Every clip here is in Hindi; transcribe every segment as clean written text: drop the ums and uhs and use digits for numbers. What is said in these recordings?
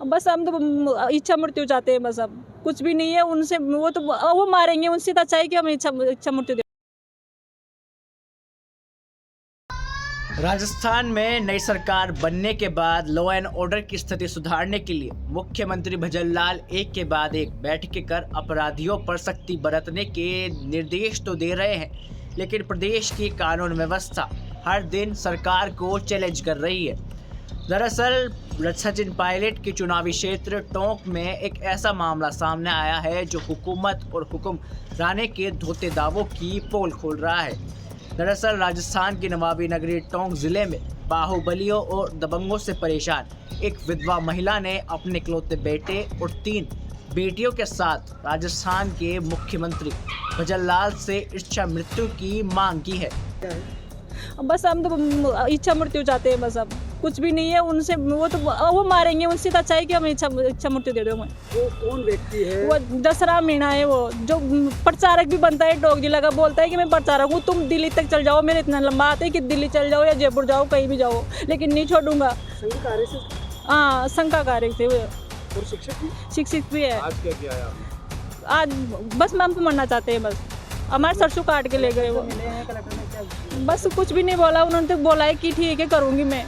बस हम तो इच्छा मृत्यु चाहते हैं, बस अब कुछ भी नहीं है उनसे, वो मारेंगे, उनसे तो अच्छा है कि हम इच्छा मृत्यु। राजस्थान में नई सरकार बनने के बाद लॉ एंड ऑर्डर की स्थिति सुधारने के लिए मुख्यमंत्री भजनलाल एक के बाद एक बैठकें कर अपराधियों पर सख्ती बरतने के निर्देश तो दे रहे हैं, लेकिन प्रदेश की कानून व्यवस्था हर दिन सरकार को चैलेंज कर रही है। दरअसल सचिन पायलट के चुनावी क्षेत्र टोंक में एक ऐसा मामला सामने आया है जो हुकूमत और हुक्मराने के धोते दावों की पोल खोल रहा है। दरअसल राजस्थान की नवाबी नगरी टोंक जिले में बाहुबलियों और दबंगों से परेशान एक विधवा महिला ने अपने इकलौते बेटे और 3 बेटियों के साथ राजस्थान के मुख्यमंत्री भजनलाल से इच्छा मृत्यु की मांग की है। बस हम तो इच्छा मृत्यु चाहते हैं, बस अब कुछ भी नहीं है उनसे, वो मारेंगे, उनसे तो अच्छा है कि हम इच्छा मृत्यु दे दो। वो कौन व्यक्ति है? वो दसरा मीणा है, वो जो प्रचारक भी बनता है टोंक जिला का, बोलता है कि मैं प्रचारक हूँ, तुम दिल्ली तक चल जाओ, मेरे इतना लंबा आता है कि दिल्ली चल जाओ या जयपुर जाओ, कहीं भी जाओ, लेकिन नहीं छोड़ूंगा। हाँ, शंकाकारी थे वो। और शिक्षक भी है। आज क्या किया है? आज बस मैम तो मरना चाहते हैं, बस हमारे सरसों काट के ले गए वो। बस कुछ भी नहीं बोला उन्होंने, तो बोला है कि ठीक है करूँगी मैं,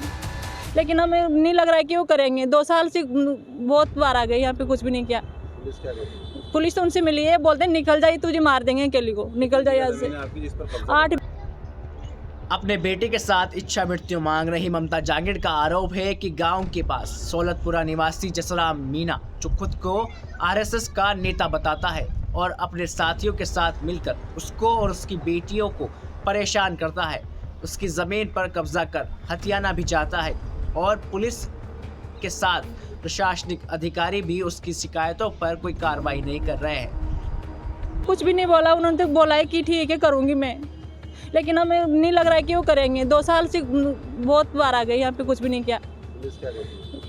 लेकिन हमें नहीं लग रहा है कि वो करेंगे। 2 साल से बहुत बार आ गए यहाँ पे, कुछ भी नहीं किया। पुलिस तो उनसे मिली है, बोलते हैं निकल जाए, तुझे मार देंगे अकेली को, निकल जाए यहाँ से। 8 अपने बेटे के साथ इच्छा मृत्यु मांग रही ममता जांगिड़ का आरोप है कि गांव के पास सोलतपुरा निवासी जसराम मीणा, जो खुद को आरएसएस का नेता बताता है और अपने साथियों के साथ मिलकर उसको और उसकी बेटियों को परेशान करता है, उसकी ज़मीन पर कब्जा कर हथियाना भी चाहता है और पुलिस के साथ प्रशासनिक अधिकारी भी उसकी शिकायतों पर कोई कार्रवाई नहीं कर रहे हैं। कुछ भी नहीं बोला उन्होंने, तो बोला है कि ठीक है करूँगी मैं, लेकिन हमें नहीं लग रहा है कि वो करेंगे। 2 साल से बहुत बार आ गए यहाँ पे, कुछ भी नहीं किया।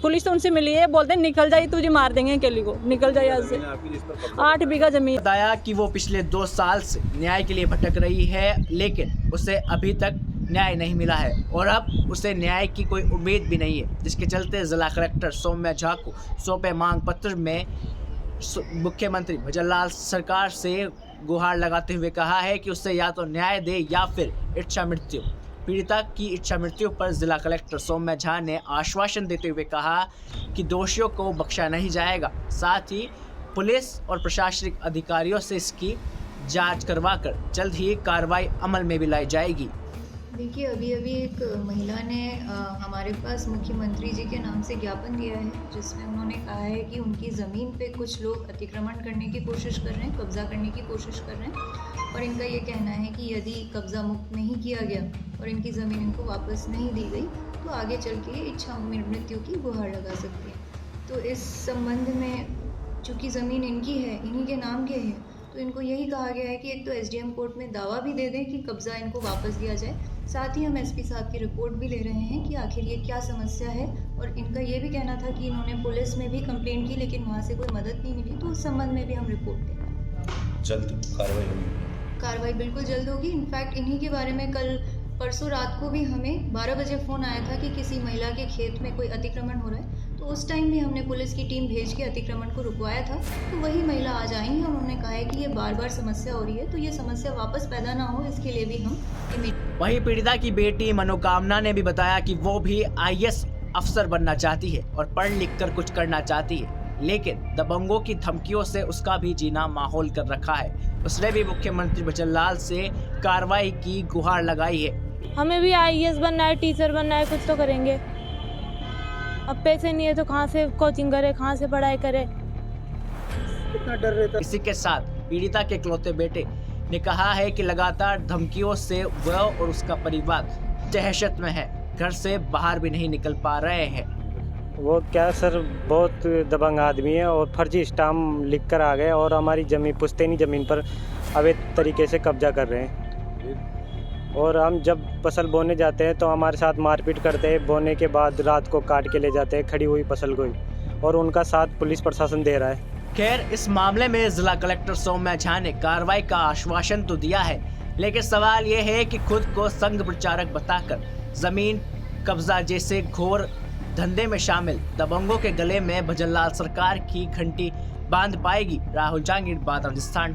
पुलिस तो उनसे मिली है, बोलते हैं निकल जाए, तुझे मार देंगे अकेली को, निकल जाए यहाँ से। 8 बीघा जमीन। बताया कि वो पिछले 2 साल से न्याय के लिए भटक रही है, लेकिन उसे अभी तक न्याय नहीं मिला है और अब उसे न्याय की कोई उम्मीद भी नहीं है, जिसके चलते जिला कलेक्टर सौम्या झा को सौंपे मांग पत्र में मुख्यमंत्री भजनलाल सरकार से गुहार लगाते हुए कहा है कि उससे या तो न्याय दे या फिर इच्छा मृत्यु। पीड़िता की इच्छा मृत्यु पर जिला कलेक्टर सौम्या झा ने आश्वासन देते हुए कहा कि दोषियों को बख्शा नहीं जाएगा, साथ ही पुलिस और प्रशासनिक अधिकारियों से इसकी जांच करवाकर जल्द ही कार्रवाई अमल में भी लाई जाएगी। देखिए, अभी एक महिला ने हमारे पास मुख्यमंत्री जी के नाम से ज्ञापन दिया है, जिसमें उन्होंने कहा है कि उनकी ज़मीन पे कुछ लोग अतिक्रमण करने की कोशिश कर रहे हैं, कब्ज़ा करने की कोशिश कर रहे हैं और इनका ये कहना है कि यदि कब्ज़ा मुक्त नहीं किया गया और इनकी ज़मीन इनको वापस नहीं दी गई तो आगे चल के इच्छा मृत्यु की गुहार लगा सकती है। तो इस संबंध में चूँकि ज़मीन इनकी है, इन्हीं के नाम के है, तो इनको यही कहा गया है कि एक तो एसडीएम कोर्ट में दावा भी दे दें कि कब्ज़ा इनको वापस दिया जाए, साथ ही हम एसपी साहब की रिपोर्ट भी ले रहे हैं कि आखिर ये क्या समस्या है। और इनका ये भी कहना था कि इन्होंने पुलिस में भी कंप्लेंट की लेकिन वहाँ से कोई मदद नहीं मिली, तो उस संबंध में भी हम रिपोर्ट दे रहे हैं। जल्द कार्रवाई होगी? कार्रवाई बिल्कुल जल्द होगी। इनफैक्ट इन्हीं के बारे में कल परसों रात को भी हमें 12 बजे फ़ोन आया था कि किसी महिला के खेत में कोई अतिक्रमण हो रहा है, तो उस टाइम भी हमने पुलिस की टीम भेज के अतिक्रमण को रुकवाया था। तो वही महिला आज आई हैं, उन्होंने कहा है कि ये बार समस्या हो रही है, तो ये समस्या वापस पैदा ना हो, इसके लिए भी हम वहीं पीड़िता की बेटी मनोकामना ने भी बताया कि वो भी आईएएस अफसर बनना चाहती है और पढ़ लिख कर कुछ करना चाहती है, लेकिन दबंगों की धमकियों से उसका भी जीना माहौल कर रखा है। उसने भी मुख्यमंत्री भजनलाल से कार्रवाई की गुहार लगाई है। हमें भी आईएएस बनना है, टीचर बनना है, कुछ तो करेंगे। अब पैसे नहीं है तो कहाँ से कोचिंग करे, कहाँ से पढ़ाई करे। कितना डर रहता है। इसी के साथ पीड़िता के इकलौते बेटे ने कहा है कि लगातार धमकियों से वह और उसका परिवार दहशत में है, घर से बाहर भी नहीं निकल पा रहे हैं। वो क्या सर, बहुत दबंग आदमी है और फर्जी स्टाम्प लिख कर आ गए और हमारी जमीन, पुश्तैनी ज़मीन पर अवैध तरीके से कब्जा कर रहे हैं। और हम जब फसल बोने जाते हैं तो हमारे साथ मारपीट करते हैं, बोने के बाद रात को काट के ले जाते हैं खड़ी हुई फसल को ही, और उनका साथ पुलिस प्रशासन दे रहा है। खैर, इस मामले में जिला कलेक्टर सौम्या झा ने कार्रवाई का आश्वासन तो दिया है, लेकिन सवाल ये है कि खुद को संघ प्रचारक बताकर जमीन कब्जा जैसे घोर धंधे में शामिल दबंगों के गले में भजनलाल सरकार की घंटी बांध पाएगी? राहुल जांगीर, बात राजस्थान।